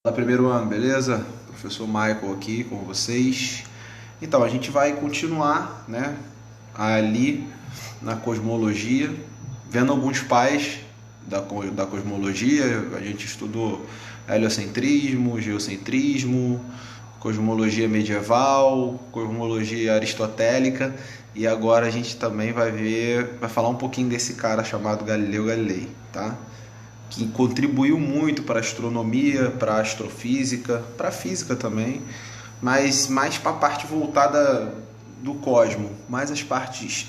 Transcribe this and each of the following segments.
Fala, primeiro ano, beleza? Professor Michael aqui com vocês. Então, a gente vai continuar, né, ali na cosmologia, vendo alguns pais da cosmologia. A gente estudou heliocentrismo, geocentrismo, cosmologia medieval, cosmologia aristotélica, e agora a gente também vai falar um pouquinho desse cara chamado Galileu Galilei, tá? Que contribuiu muito para a astronomia, para a astrofísica, para a física também, mas mais para a parte voltada do cosmo, mais as partes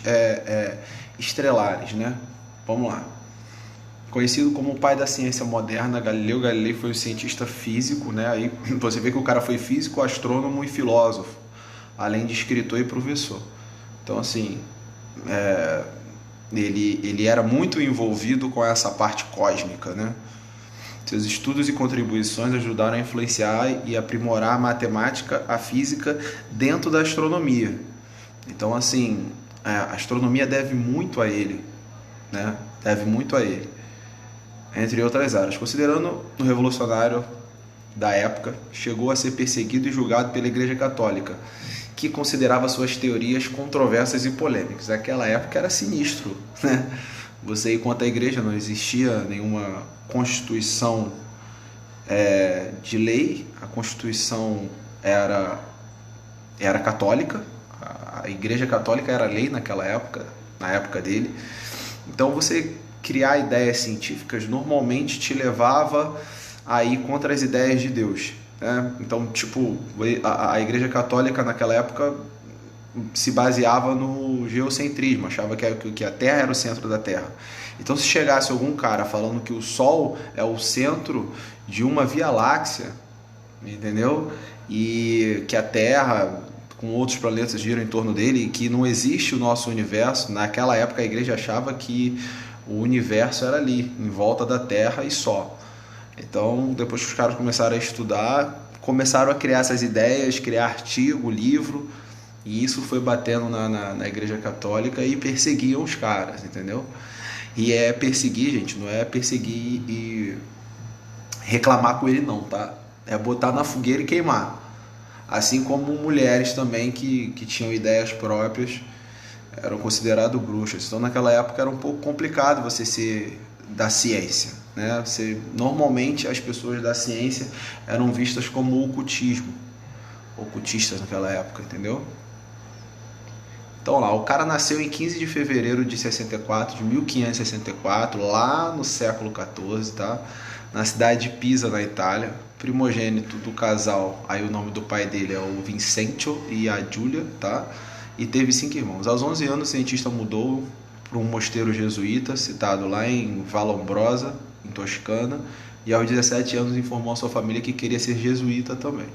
estrelares, né? Vamos lá. Conhecido como o pai da ciência moderna, Galileu Galilei foi um cientista físico, né? Aí você vê que o cara foi físico, astrônomo e filósofo, além de escritor e professor. Então, assim, ele era muito envolvido com essa parte cósmica, né? Seus estudos e contribuições ajudaram a influenciar e aprimorar a matemática, a física dentro da astronomia. Então, assim, a astronomia deve muito a ele, né? Deve muito a ele, entre outras áreas. Considerando o revolucionário da época, chegou a ser perseguido e julgado pela Igreja Católica, que considerava suas teorias controversas e polêmicas. Naquela época era sinistro, né? Você ir contra a igreja, não existia nenhuma constituição de lei, a constituição era católica, a igreja católica era lei naquela época, na época dele. Então você criar ideias científicas normalmente te levava a ir contra as ideias de Deus, né? Então, tipo, a igreja católica naquela época se baseava no geocentrismo, achava que a Terra era o centro da Terra. Então, se chegasse algum cara falando que o Sol é o centro de uma Via Láctea, entendeu? E que a Terra com outros planetas giram em torno dele e que não existe o nosso universo, naquela época a igreja achava que o universo era ali, em volta da Terra e só. Então, depois que os caras começaram a estudar, começaram a criar essas ideias, criar artigo, livro, e isso foi batendo na Igreja Católica e perseguiam os caras, entendeu? E perseguir, gente, não é perseguir e reclamar com ele não, tá? É botar na fogueira e queimar. Assim como mulheres também que tinham ideias próprias eram consideradas bruxas. Então naquela época era um pouco complicado você ser da ciência, né? Normalmente as pessoas da ciência eram vistas como ocultistas naquela época, entendeu? Então lá, o cara nasceu em 15 de fevereiro de 64, de 1564, lá no século XIV, tá? Na cidade de Pisa, na Itália, primogênito do casal, aí o nome do pai dele é o Vincenzo e a Giulia, tá? E teve 5 irmãos. Aos 11 anos, o cientista mudou para um mosteiro jesuíta, citado lá em Vallombrosa, em Toscana, e aos 17 anos informou a sua família que queria ser jesuíta também.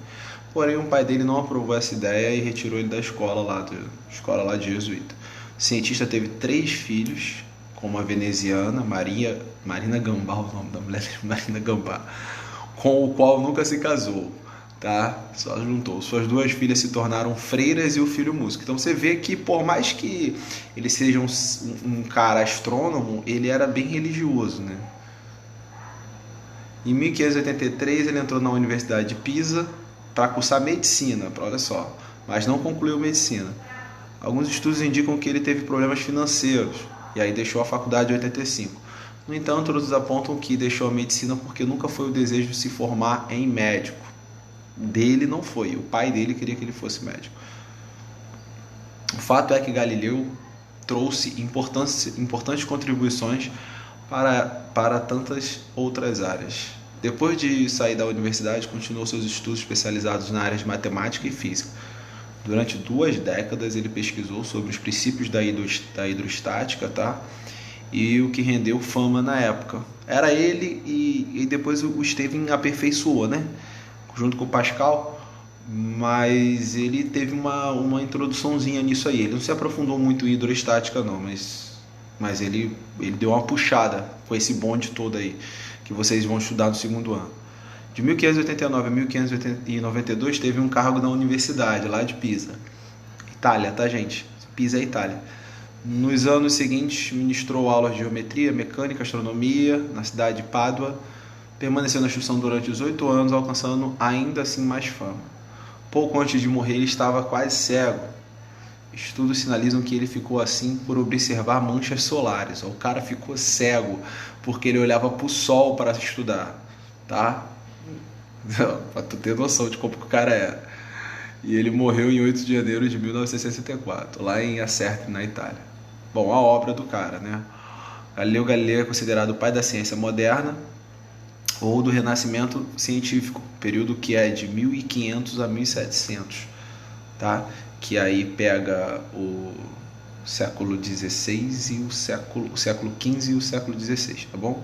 Porém, o pai dele não aprovou essa ideia e retirou ele da escola lá de jesuíta. O cientista teve 3 filhos, com uma veneziana, Marina Gambá, o nome da mulher é Marina Gambá, com o qual nunca se casou, tá? Só juntou. Suas 2 filhas se tornaram freiras e o filho músico. Então você vê que por mais que ele seja um cara astrônomo, ele era bem religioso, né? Em 1583 ele entrou na Universidade de Pisa para cursar medicina, olha só, mas não concluiu medicina. Alguns estudos indicam que ele teve problemas financeiros e aí deixou a faculdade em 85. No entanto, outros apontam que deixou a medicina porque nunca foi o desejo de se formar em médico. Dele não foi, o pai dele queria que ele fosse médico. O fato é que Galileu trouxe importantes contribuições para tantas outras áreas. Depois de sair da universidade, continuou seus estudos especializados na área de matemática e física. Durante 2 décadas ele pesquisou sobre os princípios da hidrostática, tá? E o que rendeu fama na época. Era ele e depois o Estevam aperfeiçoou, né? Junto com o Pascal, mas ele teve uma introduçãozinha nisso aí. Ele não se aprofundou muito em hidrostática não, mas ele deu uma puxada com esse bonde todo aí, que vocês vão estudar no segundo ano. De 1589 a 1592 teve um cargo na universidade lá de Pisa, Itália, tá gente? Pisa é Itália. Nos anos seguintes ministrou aulas de geometria, mecânica, astronomia na cidade de Pádua, Permaneceu na instrução durante os 8 anos, alcançando ainda assim mais fama. Pouco antes de morrer, ele estava quase cego. Estudos sinalizam que ele ficou assim por observar manchas solares. O cara ficou cego porque ele olhava para o sol para estudar, tá? Para tu ter noção de como que o cara era. E ele morreu em 8 de janeiro de 1964, lá em Acerti, na Itália. Bom, a obra do cara, né? Galileu Galilei é considerado o pai da ciência moderna ou do Renascimento científico, período que é de 1500 a 1700, tá? Que aí pega o século XVI e o século XV e o século XVI, tá bom?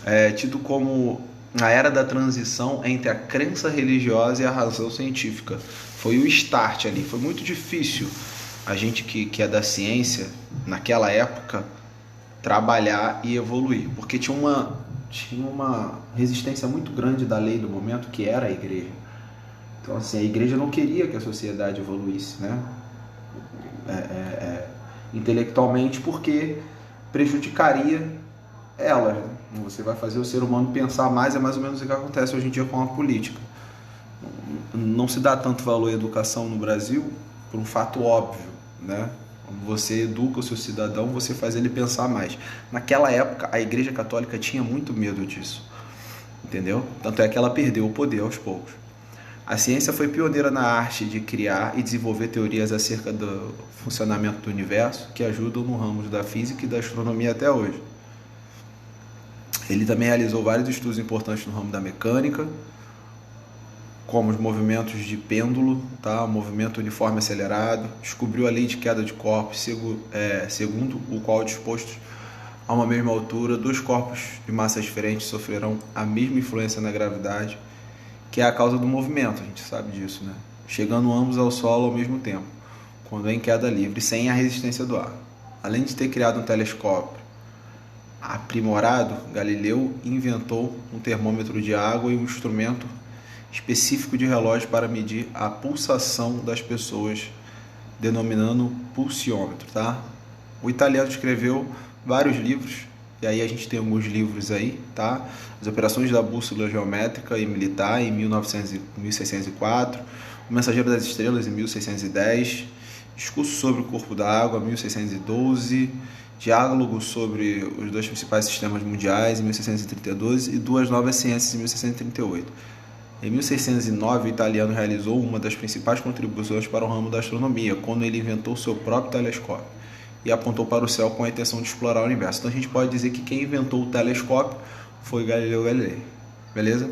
É tido como a era da transição entre a crença religiosa e a razão científica. Foi o start ali. Foi muito difícil a gente que é da ciência, naquela época, trabalhar e evoluir, porque tinha uma resistência muito grande da lei do momento, que era a igreja. Então, assim, a igreja não queria que a sociedade evoluísse, né? Intelectualmente, porque prejudicaria ela. Você vai fazer o ser humano pensar mais, é mais ou menos o que acontece hoje em dia com a política. Não se dá tanto valor à educação no Brasil por um fato óbvio, né? Quando você educa o seu cidadão, você faz ele pensar mais. Naquela época, a Igreja Católica tinha muito medo disso, entendeu? Tanto é que ela perdeu o poder aos poucos. A ciência foi pioneira na arte de criar e desenvolver teorias acerca do funcionamento do universo que ajudam no ramo da física e da astronomia até hoje. Ele também realizou vários estudos importantes no ramo da mecânica, como os movimentos de pêndulo, tá? O movimento uniforme acelerado, descobriu a lei de queda de corpos, segundo o qual, dispostos a uma mesma altura, dois corpos de massas diferentes sofrerão a mesma influência na gravidade, que é a causa do movimento, a gente sabe disso, né? Chegando ambos ao solo ao mesmo tempo, quando em queda livre, sem a resistência do ar. Além de ter criado um telescópio aprimorado, Galileu inventou um termômetro de água e um instrumento específico de relógio para medir a pulsação das pessoas, denominando pulsiômetro, tá? O italiano escreveu vários livros, e aí a gente tem alguns livros aí, tá? As operações da bússola geométrica e militar, em 1604, O Mensageiro das Estrelas, em 1610, Discurso sobre o Corpo da Água, 1612, Diálogo sobre os dois principais sistemas mundiais, em 1632, e Duas Novas Ciências, em 1638. Em 1609, o italiano realizou uma das principais contribuições para o ramo da astronomia, quando ele inventou seu próprio telescópio e apontou para o céu com a intenção de explorar o universo. Então a gente pode dizer que quem inventou o telescópio foi Galileu Galilei, beleza?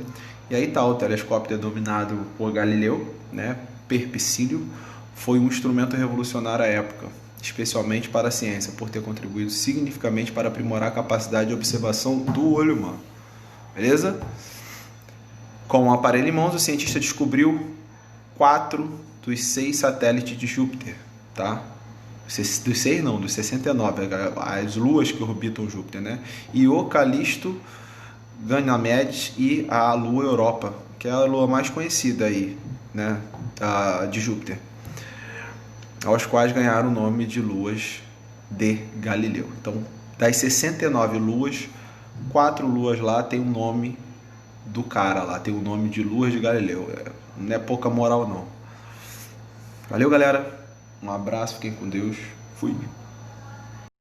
E aí tá, o telescópio denominado por Galileu, né, Perpicílio, foi um instrumento revolucionário à época, especialmente para a ciência, por ter contribuído significativamente para aprimorar a capacidade de observação do olho humano, beleza? Com o aparelho em mãos, o cientista descobriu 4 dos 6 satélites de Júpiter, tá? Dos 6 não, dos 69, as luas que orbitam Júpiter, né? Io, Calisto, Ganymedes e a lua Europa, que é a lua mais conhecida aí, né, de Júpiter, aos quais ganharam o nome de luas de Galileu. Então, das 69 luas, 4 luas lá tem o nome do cara lá, tem o nome de luas de Galileu. Não é pouca moral não. Valeu, galera, um abraço, fiquem com Deus, fui.